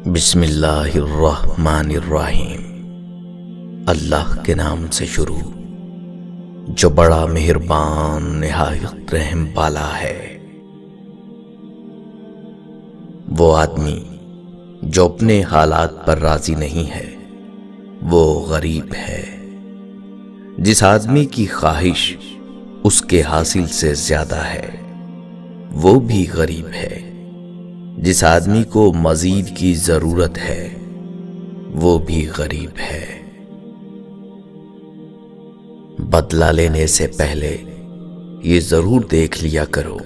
بسم اللہ الرحمن الرحیم۔ اللہ کے نام سے شروع جو بڑا مہربان نہایت رحم والا ہے۔ وہ آدمی جو اپنے حالات پر راضی نہیں ہے وہ غریب ہے۔ جس آدمی کی خواہش اس کے حاصل سے زیادہ ہے وہ بھی غریب ہے۔ جس آدمی کو مزید کی ضرورت ہے وہ بھی غریب ہے۔ بدلہ لینے سے پہلے یہ ضرور دیکھ لیا کرو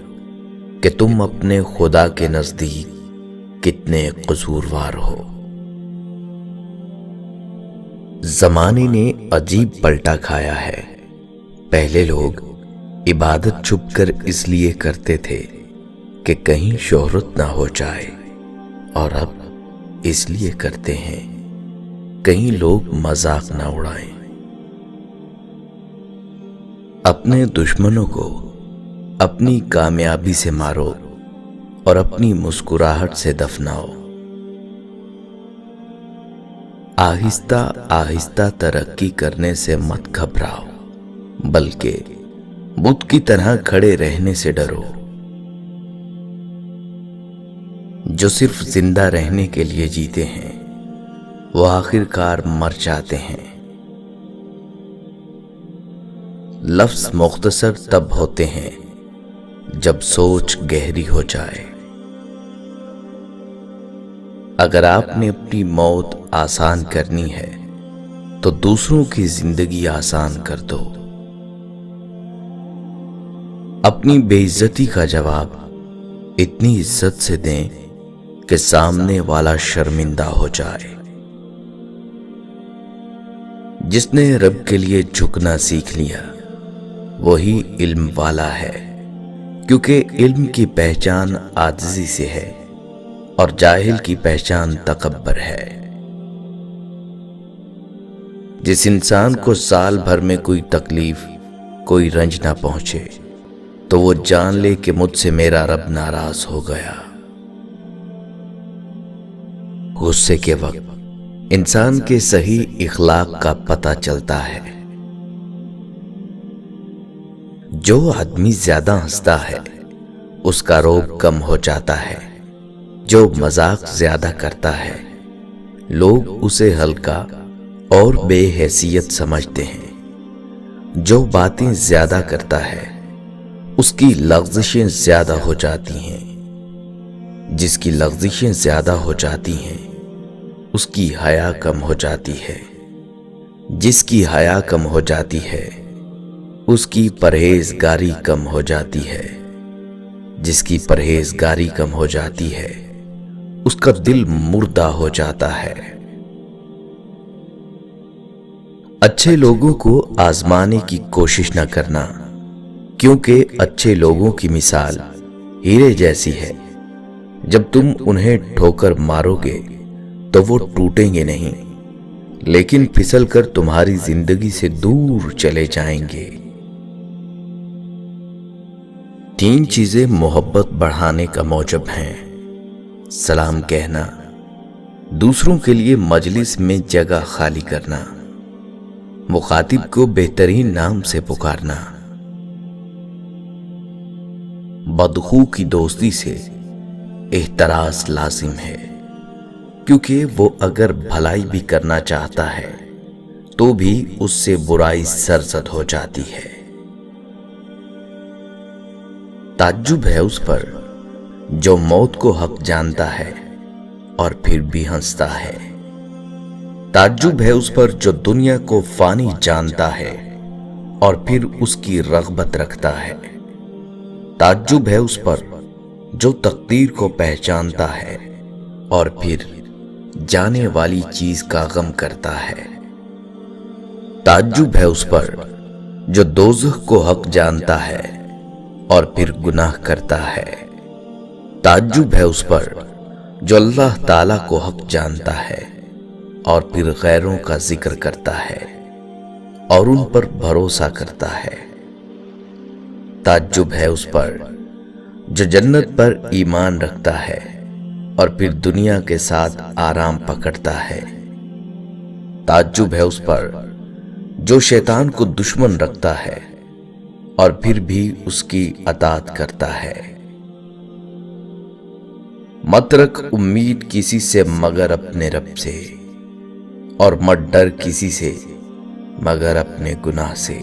کہ تم اپنے خدا کے نزدیک کتنے قصوروار ہو۔ زمانے نے عجیب پلٹا کھایا ہے۔ پہلے لوگ عبادت چھپ کر اس لیے کرتے تھے کہ کہیں شہرت نہ ہو جائے، اور اب اس لیے کرتے ہیں کہیں لوگ مذاق نہ اڑائیں۔ اپنے دشمنوں کو اپنی کامیابی سے مارو اور اپنی مسکراہٹ سے دفناؤ۔ آہستہ آہستہ ترقی کرنے سے مت گھبراؤ، بلکہ بت کی طرح کھڑے رہنے سے ڈرو۔ جو صرف زندہ رہنے کے لیے جیتے ہیں وہ آخر کار مر جاتے ہیں۔ لفظ مختصر تب ہوتے ہیں جب سوچ گہری ہو جائے۔ اگر آپ نے اپنی موت آسان کرنی ہے تو دوسروں کی زندگی آسان کر دو۔ اپنی بے عزتی کا جواب اتنی عزت سے دیں کہ سامنے والا شرمندہ ہو جائے۔ جس نے رب کے لیے جھکنا سیکھ لیا وہی علم والا ہے، کیونکہ علم کی پہچان عاجزی سے ہے اور جاہل کی پہچان تکبر ہے۔ جس انسان کو سال بھر میں کوئی تکلیف کوئی رنج نہ پہنچے تو وہ جان لے کہ مجھ سے میرا رب ناراض ہو گیا۔ غصے کے وقت انسان کے صحیح اخلاق کا پتہ چلتا ہے۔ جو آدمی زیادہ ہنستا ہے اس کا روب کم ہو جاتا ہے۔ جو مذاق زیادہ کرتا ہے لوگ اسے ہلکا اور بے حیثیت سمجھتے ہیں۔ جو باتیں زیادہ کرتا ہے اس کی لغزشیں زیادہ ہو جاتی ہیں۔ جس کی لغزشیں زیادہ ہو جاتی ہیں اس کی حیا کم ہو جاتی ہے۔ جس کی حیا کم ہو جاتی ہے اس کی پرہیزگاری کم ہو جاتی ہے۔ جس کی پرہیزگاری کم ہو جاتی ہے اس کا دل مردہ ہو جاتا ہے۔ اچھے لوگوں کو آزمانے کی کوشش نہ کرنا، کیونکہ اچھے لوگوں کی مثال ہیرے جیسی ہے۔ جب تم انہیں ٹھوکر مارو گے تو وہ ٹوٹیں گے نہیں، لیکن پھسل کر تمہاری زندگی سے دور چلے جائیں گے۔ 3 چیزیں محبت بڑھانے کا موجب ہیں: سلام کہنا، دوسروں کے لیے مجلس میں جگہ خالی کرنا، مخاطب کو بہترین نام سے پکارنا۔ بدخو کی دوستی سے احتراز لازم ہے، کیونکہ وہ اگر بھلائی بھی کرنا چاہتا ہے تو بھی اس سے برائی سرزد ہو جاتی ہے۔ تعجب ہے اس پر جو موت کو حق جانتا ہے اور پھر بھی ہنستا ہے۔ تعجب ہے اس پر جو دنیا کو فانی جانتا ہے اور پھر اس کی رغبت رکھتا ہے۔ تعجب ہے اس پر جو تقدیر کو پہچانتا ہے اور پھر جانے والی چیز کا غم کرتا ہے۔ تعجب ہے اس پر جو دوزخ کو حق جانتا ہے اور پھر گناہ کرتا ہے۔ تعجب ہے اس پر جو اللہ تعالیٰ کو حق جانتا ہے اور پھر غیروں کا ذکر کرتا ہے اور ان پر بھروسہ کرتا ہے۔ تعجب ہے اس پر جو جنت پر ایمان رکھتا ہے اور پھر دنیا کے ساتھ آرام پکڑتا ہے۔ تعجب ہے اس پر جو شیطان کو دشمن رکھتا ہے اور پھر بھی اس کی اطاعت کرتا ہے۔ مت رکھ امید کسی سے مگر اپنے رب سے، اور مت ڈر کسی سے مگر اپنے گناہ سے۔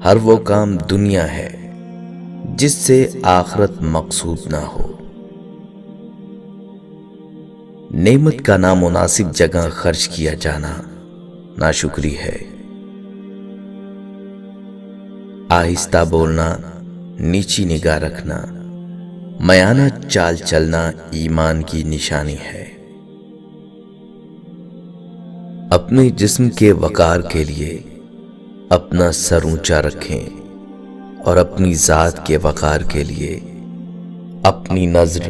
ہر وہ کام دنیا ہے جس سے آخرت مقصود نہ ہو۔ نعمت کا نامناسب جگہ خرچ کیا جانا ناشکری ہے۔ آہستہ بولنا، نیچی نگاہ رکھنا، میانہ چال چلنا ایمان کی نشانی ہے۔ اپنے جسم کے وقار کے لیے اپنا سر اونچا رکھیں، اور اپنی ذات کے وقار کے لیے اپنی نظر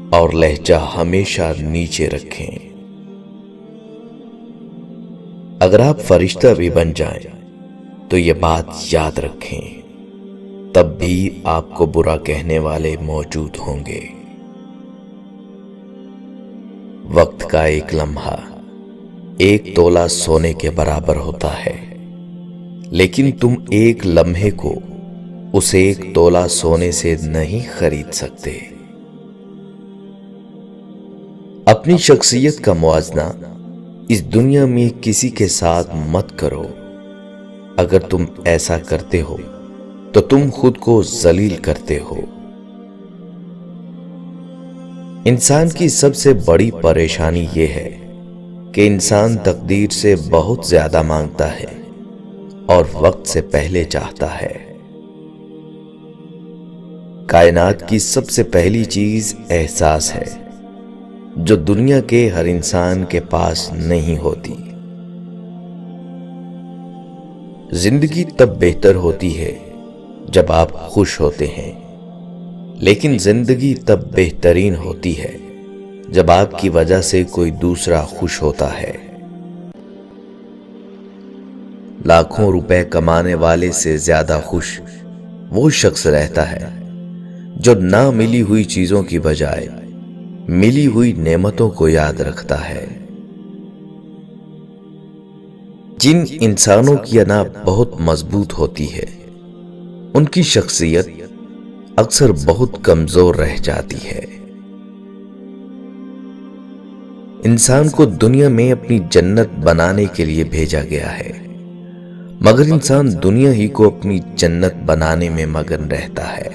اور لہجہ ہمیشہ نیچے رکھیں۔ اگر آپ فرشتہ بھی بن جائیں تو یہ بات یاد رکھیں، تب بھی آپ کو برا کہنے والے موجود ہوں گے۔ وقت کا ایک لمحہ 1 تولہ سونے کے برابر ہوتا ہے، لیکن تم ایک لمحے کو اس 1 تولہ سونے سے نہیں خرید سکتے۔ اپنی شخصیت کا موازنہ اس دنیا میں کسی کے ساتھ مت کرو۔ اگر تم ایسا کرتے ہو تو تم خود کو ذلیل کرتے ہو۔ انسان کی سب سے بڑی پریشانی یہ ہے کہ انسان تقدیر سے بہت زیادہ مانگتا ہے اور وقت سے پہلے چاہتا ہے۔ کائنات کی سب سے پہلی چیز احساس ہے، جو دنیا کے ہر انسان کے پاس نہیں ہوتی۔ زندگی تب بہتر ہوتی ہے جب آپ خوش ہوتے ہیں، لیکن زندگی تب بہترین ہوتی ہے جب آپ کی وجہ سے کوئی دوسرا خوش ہوتا ہے۔ لاکھوں روپے کمانے والے سے زیادہ خوش وہ شخص رہتا ہے جو نہ ملی ہوئی چیزوں کی بجائے ملی ہوئی نعمتوں کو یاد رکھتا ہے۔ جن انسانوں کی انا بہت مضبوط ہوتی ہے، ان کی شخصیت اکثر بہت کمزور رہ جاتی ہے۔ انسان کو دنیا میں اپنی جنت بنانے کے لیے بھیجا گیا ہے، مگر انسان دنیا ہی کو اپنی جنت بنانے میں مگن رہتا ہے۔